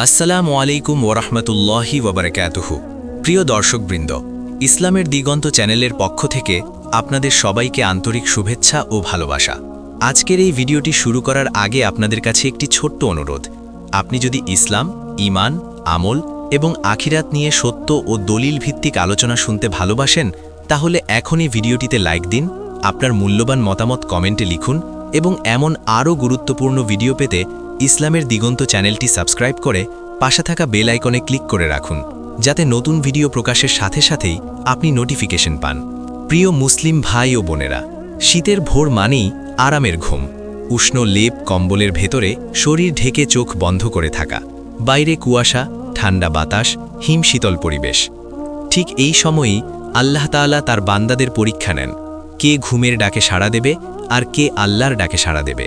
আসসালামু আলাইকুম ওরহমতুল্লাহি ওবরাকাতুহু। প্রিয় দর্শকবৃন্দ, ইসলামের দিগন্ত চ্যানেলের পক্ষ থেকে আপনাদের সবাইকে আন্তরিক শুভেচ্ছা ও ভালোবাসা। আজকের এই ভিডিওটি শুরু করার আগে আপনাদের কাছে একটি ছোট্ট অনুরোধ। আপনি যদি ইসলাম, ঈমান, আমল এবং আখিরাত নিয়ে সত্য ও দলিল ভিত্তিক আলোচনা শুনতে ভালোবাসেন, তাহলে এখনই ভিডিওটিতে লাইক দিন, আপনার মূল্যবান মতামত কমেন্টে লিখুন এবং এমন আরও গুরুত্বপূর্ণ ভিডিও পেতে ইসলামের দিগন্ত চ্যানেলটি সাবস্ক্রাইব করে পাশে থাকা বেল আইকনে ক্লিক করে রাখুন, যাতে নতুন ভিডিও প্রকাশের সাথে সাথেই আপনি নোটিফিকেশন পান। প্রিয় মুসলিম ভাই ও বোনেরা, শীতের ভোর মানেই আরামের ঘুম, উষ্ণ লেপ কম্বলের ভেতরে শরীর ঢেকে চোখ বন্ধ করে থাকা, বাইরে কুয়াশা, ঠান্ডা বাতাস, হিমশীতল পরিবেশ। ঠিক এই সময়েই আল্লাহ তাআলা তার বান্দাদের পরীক্ষা নেন, কে ঘুমের ডাকে সাড়া দেবে আর কে আল্লাহর ডাকে সাড়া দেবে।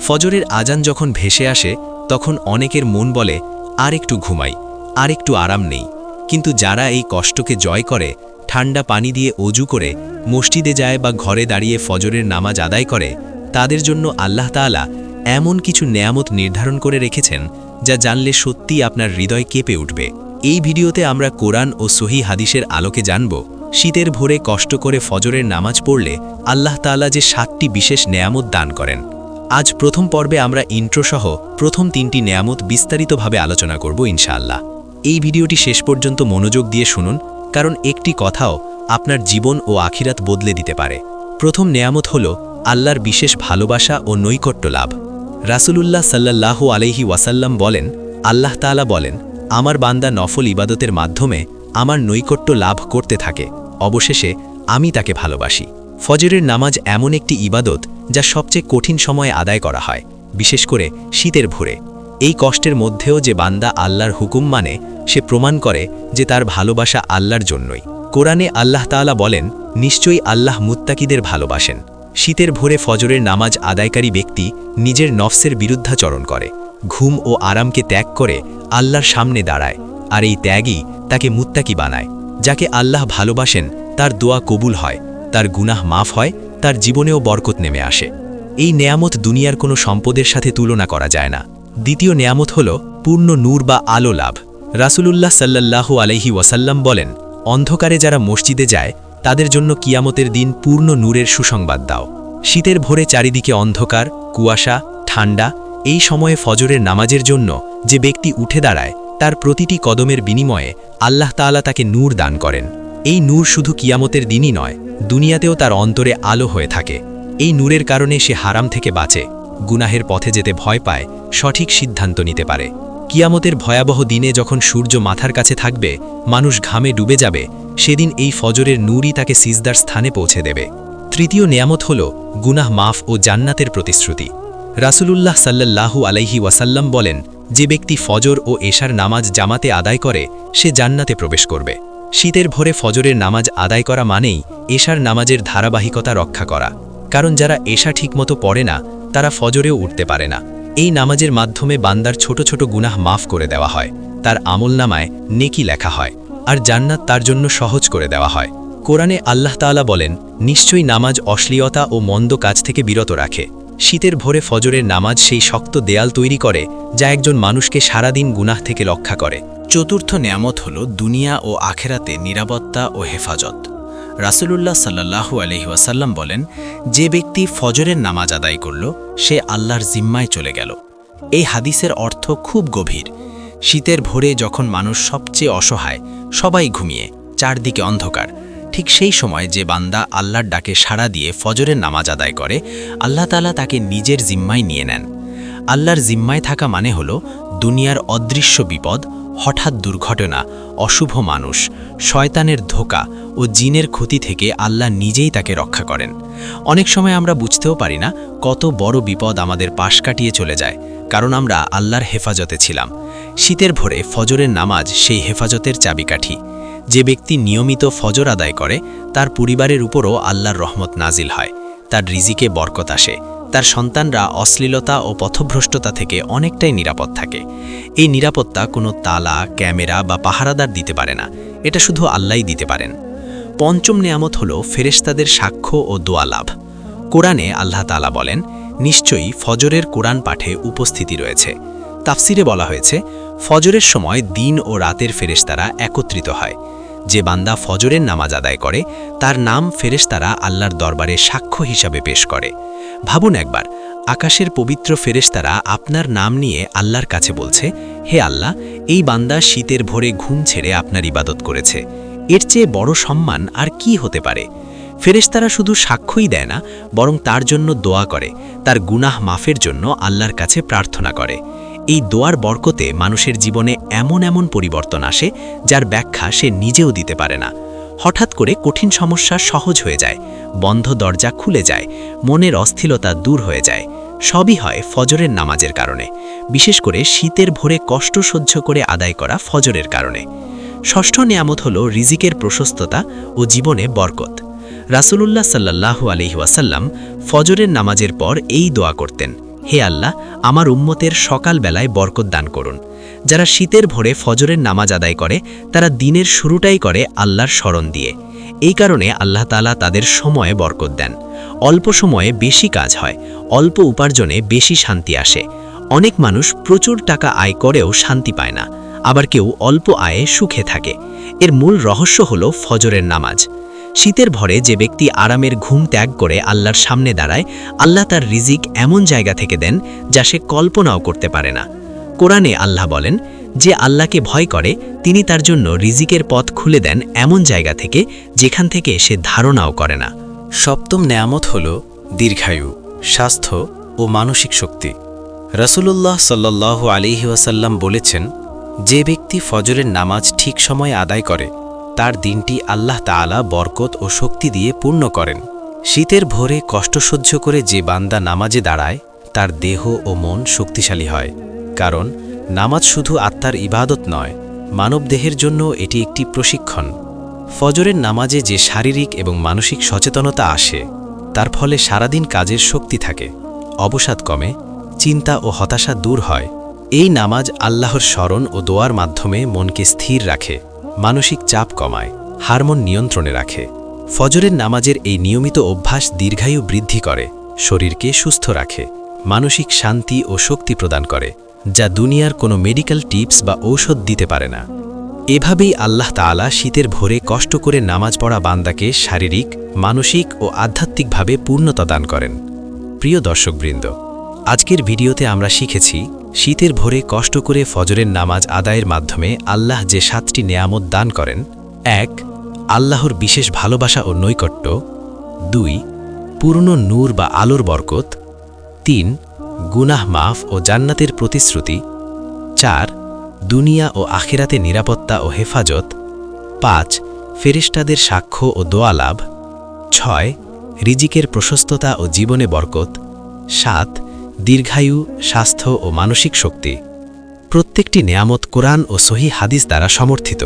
ফজরের আজান যখন ভেসে আসে, তখন অনেকের মন বলে আর একটু ঘুমাই, আর একটু আরাম নেই। কিন্তু যারা এই কষ্টকে জয় করে, ঠান্ডা পানি দিয়ে অজু করে মসজিদে যায় বা ঘরে দাঁড়িয়ে ফজরের নামাজ আদায় করে, তাদের জন্য আল্লাহ তাআলা এমন কিছু নেয়ামত নির্ধারণ করে রেখেছেন যা জানলে সত্যিই আপনার হৃদয় কেঁপে উঠবে। এই ভিডিওতে আমরা কোরআন ও সহিহ হাদিসের আলোকে জানব, শীতের ভোরে কষ্ট করে ফজরের নামাজ পড়লে আল্লাহ তাআলা যে 7টি বিশেষ নেয়ামত দান করেন। আজ প্রথম পর্বে আমরা ইন্ট্রোসহ প্রথম 3টি নেয়ামত বিস্তারিতভাবে আলোচনা করব ইনশাআল্লাহ। এই ভিডিওটি শেষ পর্যন্ত মনোযোগ দিয়ে শুনুন, কারণ একটি কথাও আপনার জীবন ও আখিরাত বদলে দিতে পারে। প্রথম নেয়ামত হল আল্লাহর বিশেষ ভালোবাসা ও নৈকট্য লাভ। রাসূলুল্লাহ সাল্লাল্লাহু আলাইহি ওয়াসাল্লাম বলেন, আল্লাহ তাআলা বলেন, আমার বান্দা নফল ইবাদতের মাধ্যমে আমার নৈকট্য লাভ করতে থাকে, অবশেষে আমি তাকে ভালোবাসি। ফজরের নামাজ এমন একটি ইবাদত যা সবচেয়ে কঠিন সময়ে আদায় করা হয়, বিশেষ করে শীতের ভোরে। এই কষ্টের মধ্যেও যে বান্দা আল্লাহর হুকুম মানে, সে প্রমাণ করে যে তার ভালোবাসা আল্লাহর জন্যই। কোরআনে আল্লাহ তাআলা বলেন, নিশ্চয়ই আল্লাহ মুত্তাকিদের ভালোবাসেন। শীতের ভোরে ফজরের নামাজ আদায়কারী ব্যক্তি নিজের নফসের বিরুদ্ধাচরণ করে, ঘুম ও আরামকে ত্যাগ করে আল্লাহর সামনে দাঁড়ায়, আর এই ত্যাগই তাকে মুত্তাকি বানায়। যাকে আল্লাহ ভালোবাসেন তার দোয়া কবুল হয়, তার গুনাহ মাফ হয়, তার জীবনেও বরকত নেমে আসে। এই নেয়ামত দুনিয়ার কোনো সম্পদের সাথে তুলনা করা যায় না। দ্বিতীয় নেয়ামত হল পূর্ণ নূর বা আলো লাভ। রাসূলুল্লাহ সাল্লাল্লাহু আলাইহি ওয়াসাল্লাম বলেন, অন্ধকারে যারা মসজিদে যায় তাদের জন্য কিয়ামতের দিন পূর্ণ নূরের সুসংবাদ দাও। শীতের ভোরে চারিদিকে অন্ধকার, কুয়াশা, ঠান্ডা, এই সময়ে ফজরের নামাজের জন্য যে ব্যক্তি উঠে দাঁড়ায়, তার প্রতিটি কদমের বিনিময়ে আল্লাহ তাআলা তাকে নূর দান করেন। এই নূর শুধু কিয়ামতের দিনই নয়, দুনিয়াতেও তার অন্তরে আলো হয়ে থাকে। এই নূরের কারণে সে হারাম থেকে বাঁচে, গুনাহের পথে যেতে ভয় পায়, সঠিক সিদ্ধান্ত নিতে পারে। কিয়ামতের ভয়াবহ দিনে যখন সূর্য মাথার কাছে থাকবে, মানুষ ঘামে ডুবে যাবে, সেদিন এই ফজরের নূরই তাকে সিজদার স্থানে পৌঁছে দেবে। তৃতীয় নেয়ামত হল গুনাহ মাফ ও জান্নাতের প্রতিশ্রুতি। রাসূলুল্লাহ সাল্লাল্লাহু আলাইহি ওয়াসাল্লাম বলেন, যে ব্যক্তি ফজর ও এশার নামাজ জামাতে আদায় করে সে জান্নাতে প্রবেশ করবে। শীতের ভোরে ফজরের নামাজ আদায় করা মানেই এশার নামাজের ধারাবাহিকতা রক্ষা করা, কারণ যারা এশা ঠিকমতো পড়ে না তারা ফজরেও উঠতে পারে না। এই নামাজের মাধ্যমে বান্দার ছোট ছোট গুনাহ মাফ করে দেওয়া হয়, তার আমলনামায় নেকি লেখা হয়, আর জান্নাত তার জন্য সহজ করে দেওয়া হয়। কোরআনে আল্লাহ তাআলা বলেন, নিশ্চয়ই নামাজ অশ্লীলতা ও মন্দ কাজ থেকে বিরত রাখে। শীতের ভোরে ফজরের নামাজ সেই শক্ত দেয়াল তৈরি করে যা একজন মানুষকে সারাদিন গুনাহ থেকে রক্ষা করে। চতুর্থ নেয়ামত হল দুনিয়া ও আখেরাতে নিরাপত্তা ও হেফাজত। রাসূলুল্লাহ সাল্লাল্লাহু আলাইহি ওয়াসাল্লাম বলেন, যে ব্যক্তি ফজরের নামাজ আদায় করল সে আল্লাহর জিম্মায় চলে গেল। এই হাদিসের অর্থ খুব গভীর। শীতের ভোরে যখন মানুষ সবচেয়ে অসহায়, সবাই ঘুমিয়ে, চারদিকে অন্ধকার, ঠিক সেই সময় যে বান্দা আল্লাহর ডাকে সাড়া দিয়ে ফজরের নামাজ আদায় করে, আল্লাহ তাআলা তাকে নিজের জিম্মায় নিয়ে নেন। আল্লাহর জিম্মায় থাকা মানে হল দুনিয়ার অদৃশ্য বিপদ, হঠাৎ দুর্ঘটনা, অশুভ মানুষ, শয়তানের ধোঁকা ও জিনের ক্ষতি থেকে আল্লাহ নিজেই তাকে রক্ষা করেন। অনেক সময় আমরা বুঝতেও পারি না কত বড় বিপদ আমাদের পাশ কাটিয়ে চলে যায়, কারণ আমরা আল্লাহর হেফাজতে ছিলাম। শীতের ভোরে ফজরের নামাজ সেই হেফাজতের চাবিকাঠি। যে ব্যক্তি নিয়মিত ফজর আদায় করে তার পরিবারের উপরও আল্লাহর রহমত নাজিল হয়, তার রিজিকে বরকত আসে, তার সন্তানরা অশ্লীলতা ও পথভ্রষ্টতা থেকে অনেকটাই নিরাপদ থাকে। এই নিরাপত্তা কোনো তালা, ক্যামেরা বা পাহারাদার দিতে পারে না, এটা শুধু আল্লাহই দিতে পারেন। পঞ্চম নেয়ামত হল ফেরেশতাদের সাক্ষ্য ও দোয়া লাভ। কোরআনে আল্লাহ তাআলা বলেন, নিশ্চয়ই ফজরের কোরআন পাঠে উপস্থিতি রয়েছে। তাফসিরে বলা হয়েছে, ফজরের সময় দিন ও রাতের ফেরেশতারা একত্রিত হয়। যে বান্দা ফজরের নামাজ আদায় করে তার নাম ফেরেশতারা আল্লাহর দরবারে সাক্ষ্য হিসাবে পেশ করে। ভাবুন একবার, আকাশের পবিত্র ফেরেশতারা আপনার নাম নিয়ে আল্লাহর কাছে বলছে, হে আল্লাহ, এই বান্দা শীতের ভোরে ঘুম ছেড়ে আপনার ইবাদত করেছে। এর চেয়ে বড় সম্মান আর কি হতে পারে? ফেরেশতারা শুধু সাক্ষ্যই দেয় না, বরং তার জন্য দোয়া করে, তার গুনাহ মাফের জন্য আল্লাহর কাছে প্রার্থনা করে। এই দোয়ার বরকতে মানুষের জীবনে এমন এমন পরিবর্তন আসে যার ব্যাখ্যা সে নিজেও দিতে পারে না। হঠাৎ করে কঠিন সমস্যা সহজ হয়ে যায়, বন্ধ দরজা খুলে যায়, মনের অস্থিরতা দূর হয়ে যায়। সবই হয় ফজরের নামাজের কারণে, বিশেষ করে শীতের ভোরে কষ্ট সহ্য করে আদায় করা ফজরের কারণে। ষষ্ঠ নেয়ামত হল রিজিকের প্রশস্ততা ও জীবনে বরকত। রাসূলুল্লাহ সাল্লাল্লাহু আলাইহি ওয়াসাল্লাম ফজরের নামাজের পর এই দোয়া করতেন, হে আল্লাহ, আমার উম্মতের সকালবেলায় বরকত দান করুন। যারা শীতের ভোরে ফজরের নামাজ আদায় করে তারা দিনের শুরুটাই করে আল্লাহর স্মরণ দিয়ে। এই কারণে আল্লাহ তাআলা তাদের সময়ে বরকত দেন। অল্প সময়ে বেশি কাজ হয়, অল্প উপার্জনে বেশি শান্তি আসে। অনেক মানুষ প্রচুর টাকা আয় করেও শান্তি পায় না, আবার কেউ অল্প আয়ে সুখে থাকে। এর মূল রহস্য হল ফজরের নামাজ। শীতের ভরে যে ব্যক্তি আরামের ঘুম ত্যাগ করে আল্লাহর সামনে দাঁড়ায়, আল্লাহ তার রিজিক এমন জায়গা থেকে দেন যা সে কল্পনাও করতে পারে না। কোরআনে আল্লাহ বলেন, যে আল্লাহকে ভয় করে তিনি তার জন্য রিজিকের পথ খুলে দেন এমন জায়গা থেকে যেখান থেকে সে ধারণাও করে না। সপ্তম নেয়ামত হল দীর্ঘায়ু, স্বাস্থ্য ও মানসিক শক্তি। রাসূলুল্লাহ সাল্লাল্লাহু আলাইহি ওয়াসাল্লাম বলেছেন, যে ব্যক্তি ফজরের নামাজ ঠিক সময়ে আদায় করে তার দিনটি আল্লাহ তাআলা বরকত ও শক্তি দিয়ে পূর্ণ করেন। শীতের ভোরে কষ্ট সহ্য করে যে বান্দা নামাজে দাঁড়ায় তার দেহ ও মন শক্তিশালী হয়, কারণ নামাজ শুধু আত্মার ইবাদত নয়, মানবদেহের জন্য এটি একটি প্রশিক্ষণ। ফজরের নামাজে যে শারীরিক এবং মানসিক সচেতনতা আসে তার ফলে সারাদিন কাজের শক্তি থাকে, অবসাদ কমে, চিন্তা ও হতাশা দূর হয়। এই নামাজ আল্লাহর স্মরণ ও দোয়ার মাধ্যমে মনকে স্থির রাখে, মানসিক চাপ কমায়, হারমোন নিয়ন্ত্রণে রাখে। ফজরের নামাজের এই নিয়মিত অভ্যাস দীর্ঘায়ু বৃদ্ধি করে, শরীরকে সুস্থ রাখে, মানসিক শান্তি ও শক্তি প্রদান করে, যা দুনিয়ার কোনো মেডিকেল টিপস বা ঔষধ দিতে পারে না। এভাবেই আল্লাহ তাআলা শীতের ভোরে কষ্ট করে নামাজ পড়া বান্দাকে শারীরিক, মানসিক ও আধ্যাত্মিকভাবে পূর্ণতা দান করেন। প্রিয় দর্শকবৃন্দ, আজকের ভিডিওতে আমরা শিখেছি শীতের ভোরে কষ্ট করে ফজরের নামাজ আদায়ের মাধ্যমে আল্লাহ যে 7টি নেয়ামত দান করেন। 1. আল্লাহর বিশেষ ভালোবাসা ও নৈকট্য। 2. পূর্ণ নূর বা আলোর বরকত। 3. গুনাহ মাফ ও জান্নাতের প্রতিশ্রুতি। 4. দুনিয়া ও আখিরাতে নিরাপত্তা ও হেফাজত। 5. ফেরেশতাদের সাক্ষ্য ও দোয়া লাভ। 6. রিজিকের প্রশস্ততা ও জীবনে বরকত। 7. দীর্ঘায়ু, স্বাস্থ্য ও মানসিক শক্তি। প্রত্যেকটি নেয়ামত কোরআন ও সহিহ হাদিস দ্বারা সমর্থিত।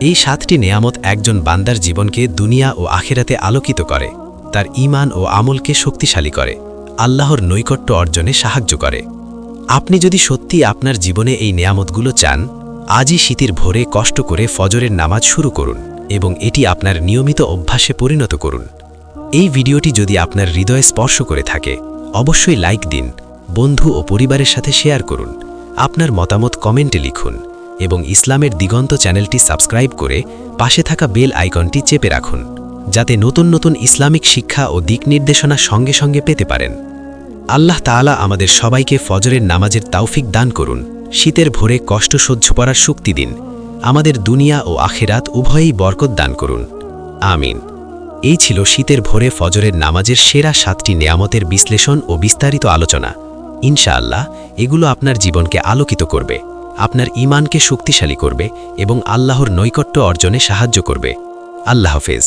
এই 7টি নেয়ামত একজন বান্দার জীবনকে দুনিয়া ও আখিরাতে আলোকিত করে, তার ঈমান ও আমলকে শক্তিশালী করে, আল্লাহর নৈকট্য অর্জনে সাহায্য করে। আপনি যদি সত্যি আপনার জীবনে এই নেয়ামতগুলো চান, আজই শীতের ভোরে কষ্ট করে ফজরের নামাজ শুরু করুন এবং এটি আপনার নিয়মিত অভ্যাসে পরিণত করুন। এই ভিডিওটি যদি আপনার হৃদয়ে স্পর্শ করে থাকে, অবশ্যই লাইক দিন, বন্ধু ও পরিবারের সাথে শেয়ার করুন, আপনার মতামত কমেন্টে লিখুন এবং ইসলামের দিগন্ত চ্যানেলটি সাবস্ক্রাইব করে পাশে থাকা বেল আইকনটি চেপে রাখুন, যাতে নতুন নতুন ইসলামিক শিক্ষা ও দিক নির্দেশনা সঙ্গে সঙ্গে পেতে পারেন। আল্লাহ তাআলা আমাদের সবাইকে ফজরের নামাজের তৌফিক দান করুন, শীতের ভোরে কষ্ট সহ্য করার শক্তি দিন, আমাদের দুনিয়া ও আখিরাত উভয়েই বরকত দান করুন। আমিন। এই ছিল শীতের ভোরে ফজরের নামাজের সেরা 7টি নেয়ামতের বিশ্লেষণ ও বিস্তারিত আলোচনা। ইনশাআল্লাহ এগুলো আপনার জীবনকে আলোকিত করবে, আপনার ঈমানকে শক্তিশালী করবে এবং আল্লাহর নৈকট্য অর্জনে সাহায্য করবে। আল্লাহ হাফেজ।